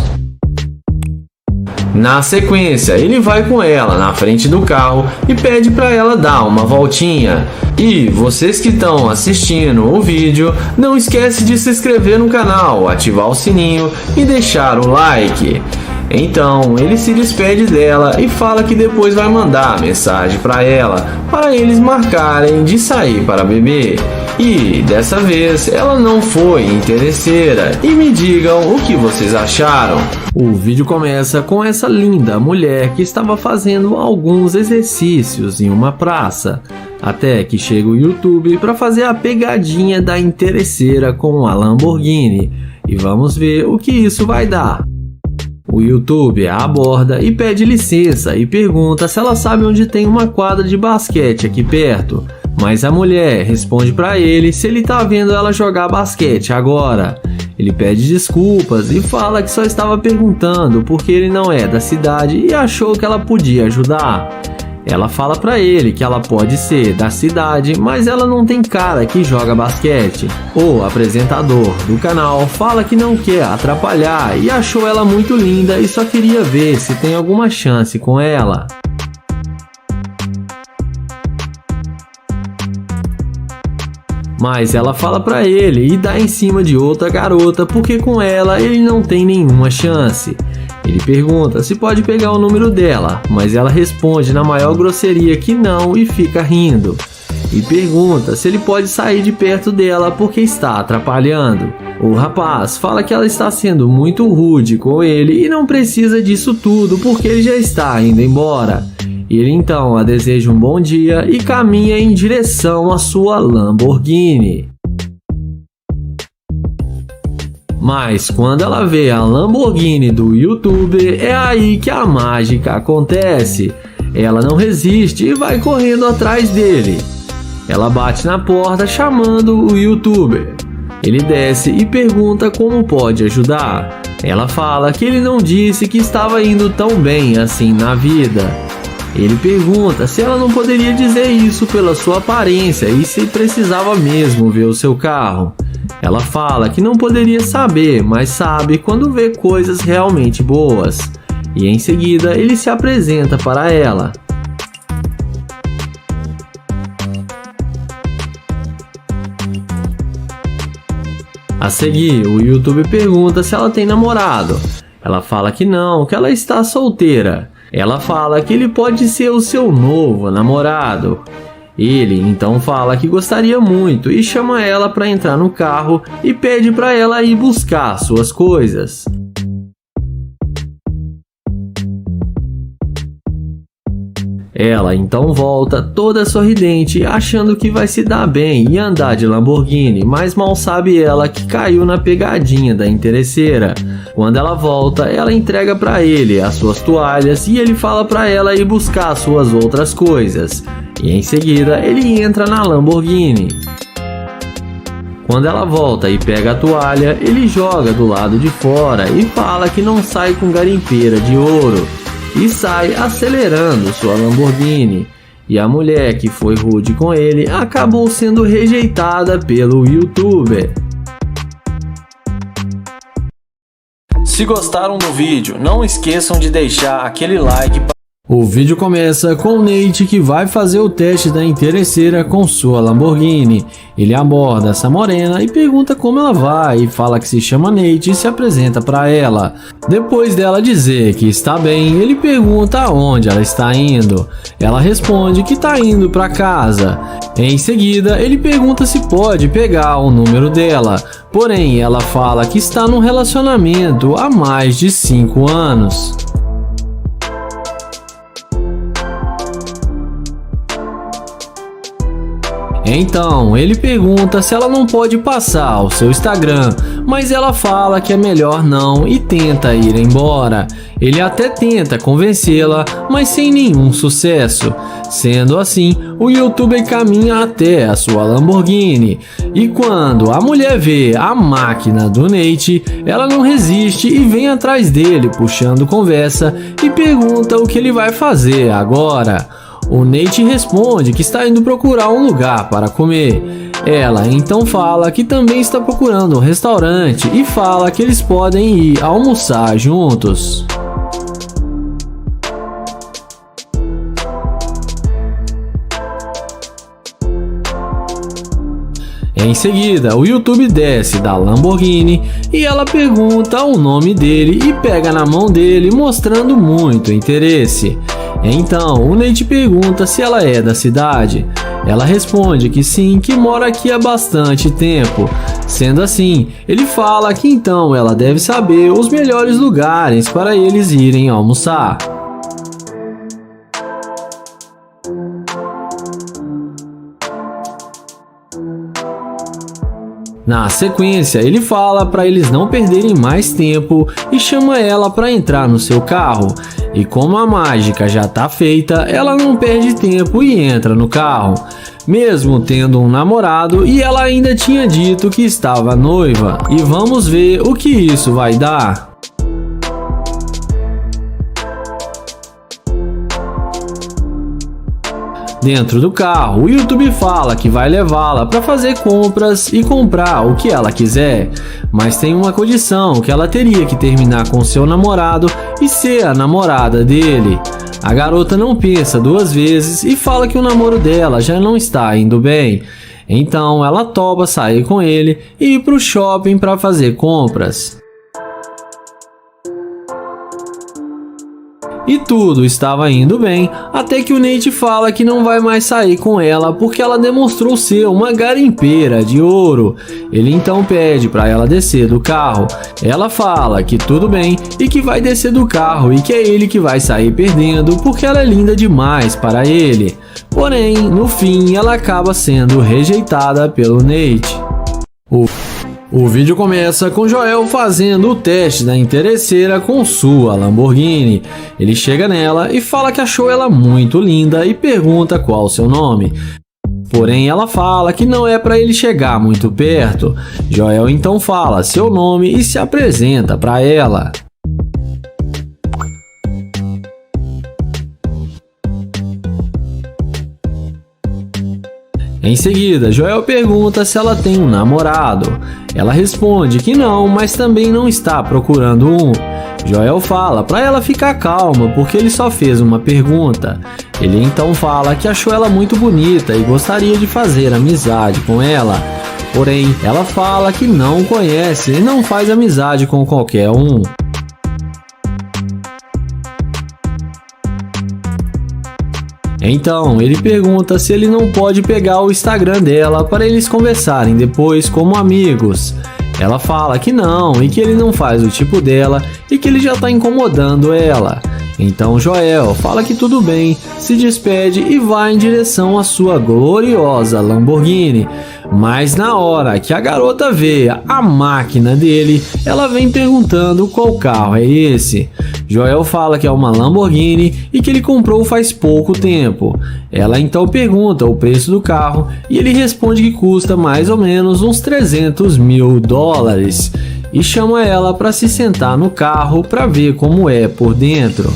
Na sequência, ele vai com ela na frente do carro e pede para ela dar uma voltinha. E vocês que estão assistindo o vídeo, não esquece de se inscrever no canal, ativar o sininho e deixar o like. Então ele se despede dela e fala que depois vai mandar mensagem para ela para eles marcarem de sair para beber. E dessa vez ela não foi interesseira. E me digam o que vocês acharam. O vídeo começa com essa linda mulher que estava fazendo alguns exercícios em uma praça, até que chega o YouTube para fazer a pegadinha da interesseira com a Lamborghini. E vamos ver o que isso vai dar. O YouTube a aborda e pede licença e pergunta se ela sabe onde tem uma quadra de basquete aqui perto. Mas a mulher responde para ele se ele tá vendo ela jogar basquete agora. Ele pede desculpas e fala que só estava perguntando porque ele não é da cidade e achou que ela podia ajudar. Ela fala para ele que ela pode ser da cidade, mas ela não tem cara que joga basquete. O apresentador do canal fala que não quer atrapalhar e achou ela muito linda e só queria ver se tem alguma chance com ela. Mas ela fala pra ele e dá em cima de outra garota porque com ela ele não tem nenhuma chance. Ele pergunta se pode pegar o número dela, mas ela responde na maior grosseria que não e fica rindo. E pergunta se ele pode sair de perto dela porque está atrapalhando. O rapaz fala que ela está sendo muito rude com ele e não precisa disso tudo porque ele já está indo embora. Ele então a deseja um bom dia e caminha em direção à sua Lamborghini. Mas quando ela vê a Lamborghini do YouTube, é aí que a mágica acontece. Ela não resiste e vai correndo atrás dele. Ela bate na porta chamando o YouTuber. Ele desce e pergunta como pode ajudar. Ela fala que ele não disse que estava indo tão bem assim na vida. Ele pergunta se ela não poderia dizer isso pela sua aparência e se precisava mesmo ver o seu carro. Ela fala que não poderia saber, mas sabe quando vê coisas realmente boas. E em seguida ele se apresenta para ela. A seguir, o YouTube pergunta se ela tem namorado. Ela fala que não, que ela está solteira. Ela fala que ele pode ser o seu novo namorado. Ele então fala que gostaria muito e chama ela para entrar no carro e pede para ela ir buscar suas coisas. Ela então volta toda sorridente, achando que vai se dar bem e andar de Lamborghini, mas mal sabe ela que caiu na pegadinha da interesseira. Quando ela volta, ela entrega para ele as suas toalhas e ele fala para ela ir buscar suas outras coisas. E em seguida, ele entra na Lamborghini. Quando ela volta e pega a toalha, ele joga do lado de fora e fala que não sai com garimpeira de ouro. E sai acelerando sua Lamborghini. E a mulher que foi rude com ele acabou sendo rejeitada pelo YouTuber. Se gostaram do vídeo, não esqueçam de deixar aquele like. O vídeo começa com o Nate que vai fazer o teste da interesseira com sua Lamborghini. Ele aborda essa morena e pergunta como ela vai e fala que se chama Nate e se apresenta para ela. Depois dela dizer que está bem, ele pergunta aonde ela está indo. Ela responde que está indo para casa. Em seguida, ele pergunta se pode pegar o número dela. Porém, ela fala que está num relacionamento há mais de 5 anos. Então, ele pergunta se ela não pode passar o seu Instagram, mas ela fala que é melhor não e tenta ir embora. Ele até tenta convencê-la, mas sem nenhum sucesso. Sendo assim, o YouTuber caminha até a sua Lamborghini. E quando a mulher vê a máquina do Nate, ela não resiste e vem atrás dele, puxando conversa e pergunta o que ele vai fazer agora. O Nate responde que está indo procurar um lugar para comer. Ela então fala que também está procurando um restaurante e fala que eles podem ir almoçar juntos. Em seguida, o YouTube desce da Lamborghini e ela pergunta o nome dele e pega na mão dele, mostrando muito interesse. Então, o Nate pergunta se ela é da cidade. Ela responde que sim, que mora aqui há bastante tempo. Sendo assim, ele fala que então ela deve saber os melhores lugares para eles irem almoçar. Na sequência, ele fala para eles não perderem mais tempo e chama ela para entrar no seu carro. E como a mágica já tá feita, ela não perde tempo e entra no carro. Mesmo tendo um namorado, e ela ainda tinha dito que estava noiva. E vamos ver o que isso vai dar. Dentro do carro, o YouTube fala que vai levá-la para fazer compras e comprar o que ela quiser, mas tem uma condição, que ela teria que terminar com seu namorado e ser a namorada dele. A garota não pensa duas vezes e fala que o namoro dela já não está indo bem. Então ela topa sair com ele e ir para o shopping para fazer compras. E tudo estava indo bem, até que o Nate fala que não vai mais sair com ela porque ela demonstrou ser uma garimpeira de ouro. Ele então pede para ela descer do carro. Ela fala que tudo bem e que vai descer do carro e que é ele que vai sair perdendo porque ela é linda demais para ele. Porém, no fim, ela acaba sendo rejeitada pelo Nate. O vídeo começa com Joel fazendo o teste da interesseira com sua Lamborghini. Ele chega nela e fala que achou ela muito linda e pergunta qual o seu nome. Porém, ela fala que não é para ele chegar muito perto. Joel então fala seu nome e se apresenta para ela. Em seguida, Joel pergunta se ela tem um namorado. Ela responde que não, mas também não está procurando um. Joel fala para ela ficar calma porque ele só fez uma pergunta. Ele então fala que achou ela muito bonita e gostaria de fazer amizade com ela. Porém, ela fala que não conhece e não faz amizade com qualquer um. Então, ele pergunta se ele não pode pegar o Instagram dela para eles conversarem depois como amigos. Ela fala que não e que ele não faz o tipo dela e que ele já está incomodando ela. Então Joel fala que tudo bem, se despede e vai em direção à sua gloriosa Lamborghini. Mas na hora que a garota vê a máquina dele, ela vem perguntando qual carro é esse. Joel fala que é uma Lamborghini e que ele comprou faz pouco tempo. Ela então pergunta o preço do carro e ele responde que custa mais ou menos uns 300 mil dólares. E chama ela para se sentar no carro para ver como é por dentro.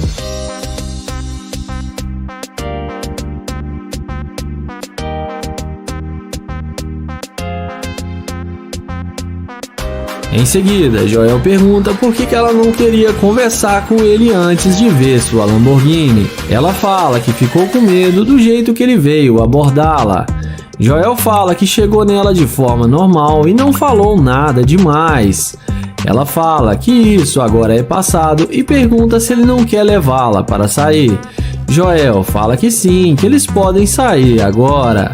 Em seguida, Joel pergunta por que ela não queria conversar com ele antes de ver sua Lamborghini. Ela fala que ficou com medo do jeito que ele veio abordá-la. Joel fala que chegou nela de forma normal e não falou nada demais. Ela fala que isso agora é passado e pergunta se ele não quer levá-la para sair. Joel fala que sim, que eles podem sair agora.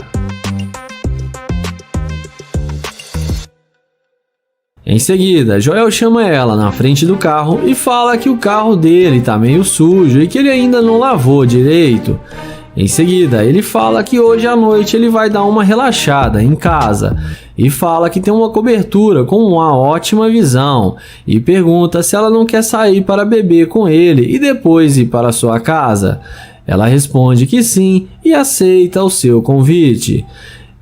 Em seguida, Joel chama ela na frente do carro e fala que o carro dele tá meio sujo e que ele ainda não lavou direito. Em seguida, ele fala que hoje à noite ele vai dar uma relaxada em casa e fala que tem uma cobertura com uma ótima visão e pergunta se ela não quer sair para beber com ele e depois ir para sua casa. Ela responde que sim e aceita o seu convite.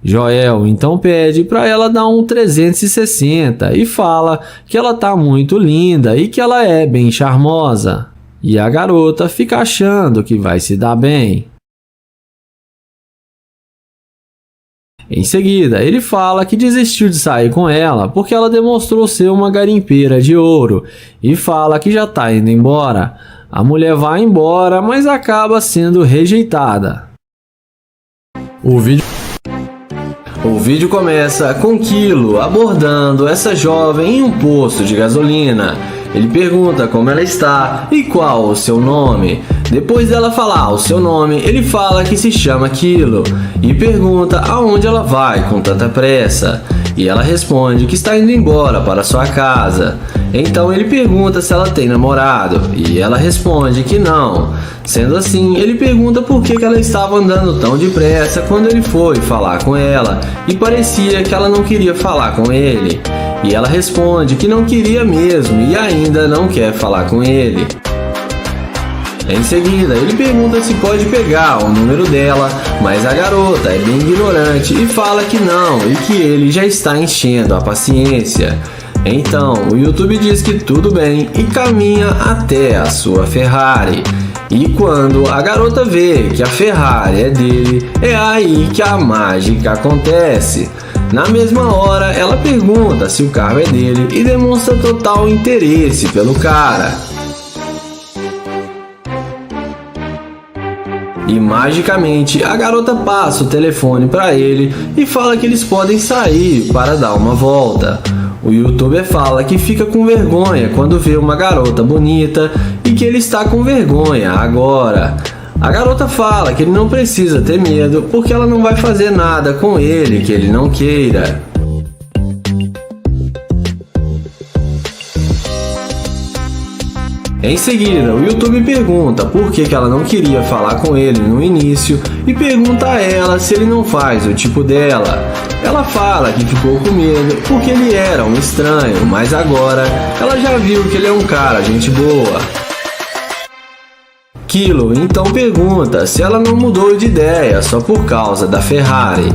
Joel então pede para ela dar um 360 e fala que ela tá muito linda e que ela é bem charmosa. E a garota fica achando que vai se dar bem. Em seguida, ele fala que desistiu de sair com ela porque ela demonstrou ser uma garimpeira de ouro e fala que já está indo embora. A mulher vai embora, mas O vídeo começa com Kilo abordando essa jovem em um posto de gasolina. Ele pergunta como ela está e qual o seu nome. Depois dela falar o seu nome, ele fala que se chama Kilo e pergunta aonde ela vai com tanta pressa. E ela responde que está indo embora para sua casa. Então ele pergunta se ela tem namorado e ela responde que não. Sendo assim, ele pergunta por que ela estava andando tão depressa quando ele foi falar com ela e parecia que ela não queria falar com ele. E ela responde que não queria mesmo e ainda não quer falar com ele. Em seguida, ele pergunta se pode pegar o número dela, mas a garota é bem ignorante e fala que não e que ele já está enchendo a paciência. Então, o YouTube diz que tudo bem e caminha até a sua Ferrari. E quando a garota vê que a Ferrari é dele, é aí que a mágica acontece. Na mesma hora, ela pergunta se o carro é dele e demonstra total interesse pelo cara. E magicamente a garota passa o telefone para ele e fala que eles podem sair para dar uma volta. O youtuber fala que fica com vergonha quando vê uma garota bonita e que ele está com vergonha agora. A garota fala que ele não precisa ter medo porque ela não vai fazer nada com ele que ele não queira. Em seguida, o YouTube pergunta por que ela não queria falar com ele no início e pergunta a ela se ele não faz o tipo dela. Ela fala que ficou com medo porque ele era um estranho, mas agora ela já viu que ele é um cara gente boa. Kilo então pergunta se ela não mudou de ideia só por causa da Ferrari.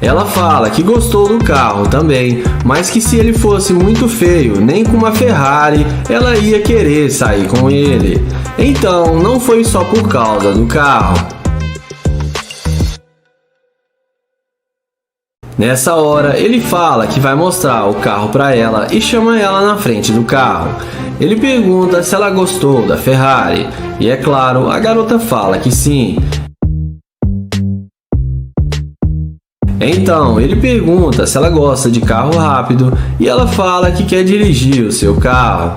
Ela fala que gostou do carro também, mas que se ele fosse muito feio, nem com uma Ferrari, ela ia querer sair com ele. Então, não foi só por causa do carro. Nessa hora, ele fala que vai mostrar o carro para ela e chama ela na frente do carro. Ele pergunta se ela gostou da Ferrari, e é claro, a garota fala que sim. Então, ele pergunta se ela gosta de carro rápido e ela fala que quer dirigir o seu carro.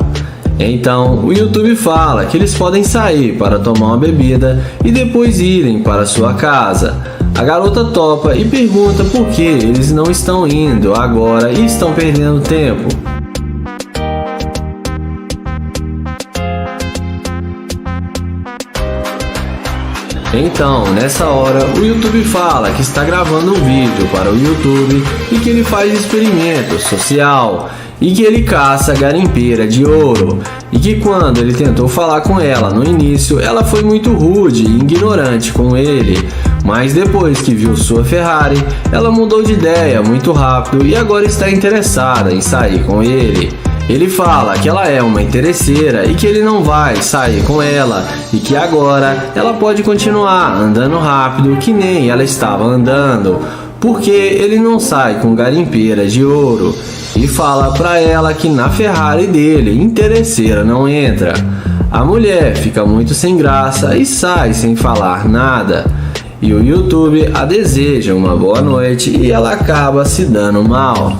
Então, o YouTube fala que eles podem sair para tomar uma bebida e depois irem para sua casa. A garota topa e pergunta por que eles não estão indo agora e estão perdendo tempo. Então, nessa hora, o YouTube fala que está gravando um vídeo para o YouTube e que ele faz experimento social e que ele caça garimpeira de ouro e que quando ele tentou falar com ela no início, ela foi muito rude e ignorante com ele, mas depois que viu sua Ferrari, ela mudou de ideia muito rápido e agora está interessada em sair com ele. Ele fala que ela é uma interesseira e que ele não vai sair com ela e que agora ela pode continuar andando rápido que nem ela estava andando, porque ele não sai com garimpeira de ouro. E fala pra ela que na Ferrari dele, interesseira não entra. A mulher fica muito sem graça e sai sem falar nada. E o YouTube a deseja uma boa noite e ela acaba se dando mal.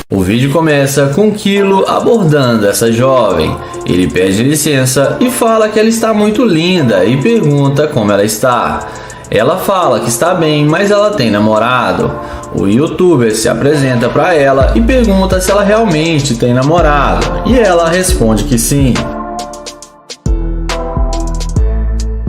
O vídeo começa com Kilo abordando essa jovem. Ele pede licença e fala que ela está muito linda e pergunta como ela está. Ela fala que está bem, mas ela tem namorado. O youtuber se apresenta para ela e pergunta se ela realmente tem namorado, e ela responde que sim.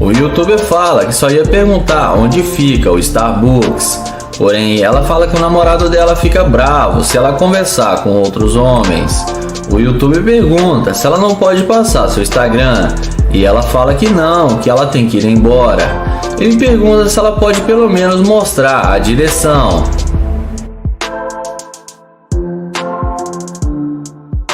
O youtuber fala que só ia perguntar onde fica o Starbucks, porém ela fala que o namorado dela fica bravo se ela conversar com outros homens. O youtuber pergunta se ela não pode passar seu Instagram, e ela fala que não, que ela tem que ir embora. Ele pergunta se ela pode pelo menos mostrar a direção.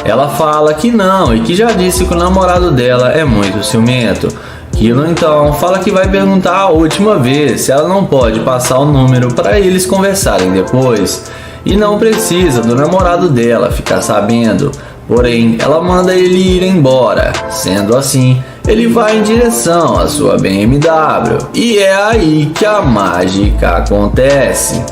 Ela fala que não e que já disse que o namorado dela é muito ciumento. Kilo então fala que vai perguntar a última vez se ela não pode passar o número para eles conversarem depois. E não precisa do namorado dela ficar sabendo. Porém, ela manda ele ir embora. Sendo assim, ele vai em direção à sua BMW. E é aí que a mágica acontece.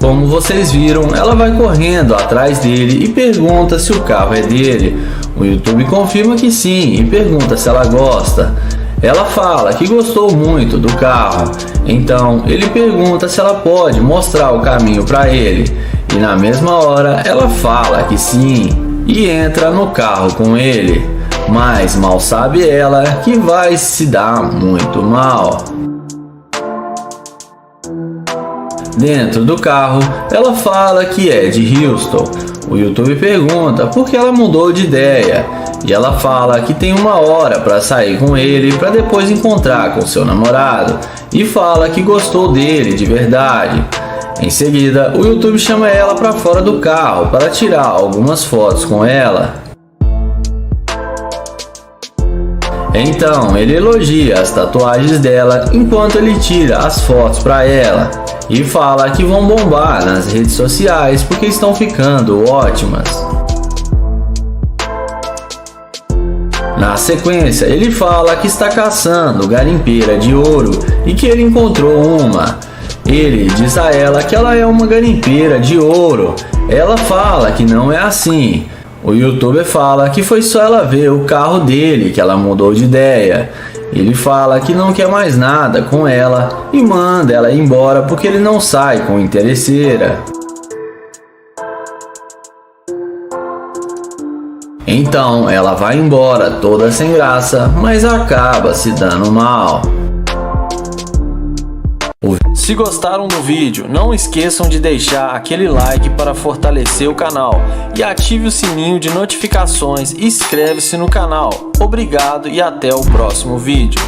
Como vocês viram, ela vai correndo atrás dele e pergunta se o carro é dele. O YouTube confirma que sim e pergunta se ela gosta. Ela fala que gostou muito do carro, então ele pergunta se ela pode mostrar o caminho para ele. E na mesma hora ela fala que sim e entra no carro com ele. Mas mal sabe ela que vai se dar muito mal. Dentro do carro, ela fala que é de Houston. O YouTube pergunta por que ela mudou de ideia. E ela fala que tem 1 hora para sair com ele para depois encontrar com seu namorado. E fala que gostou dele de verdade. Em seguida, o YouTube chama ela para fora do carro para tirar algumas fotos com ela. Então, ele elogia as tatuagens dela enquanto ele tira as fotos para ela. E fala que vão bombar nas redes sociais porque estão ficando ótimas. Na sequência, ele fala que está caçando garimpeira de ouro e que ele encontrou uma. Ele diz a ela que ela é uma garimpeira de ouro. Ela fala que não é assim. O YouTuber fala que foi só ela ver o carro dele que ela mudou de ideia. Ele fala que não quer mais nada com ela e manda ela ir embora porque ele não sai com interesseira. Então ela vai embora toda sem graça, mas acaba se dando mal. Se gostaram do vídeo, não esqueçam de deixar aquele like para fortalecer o canal e ative o sininho de notificações e inscreve-se no canal. Obrigado e até o próximo vídeo.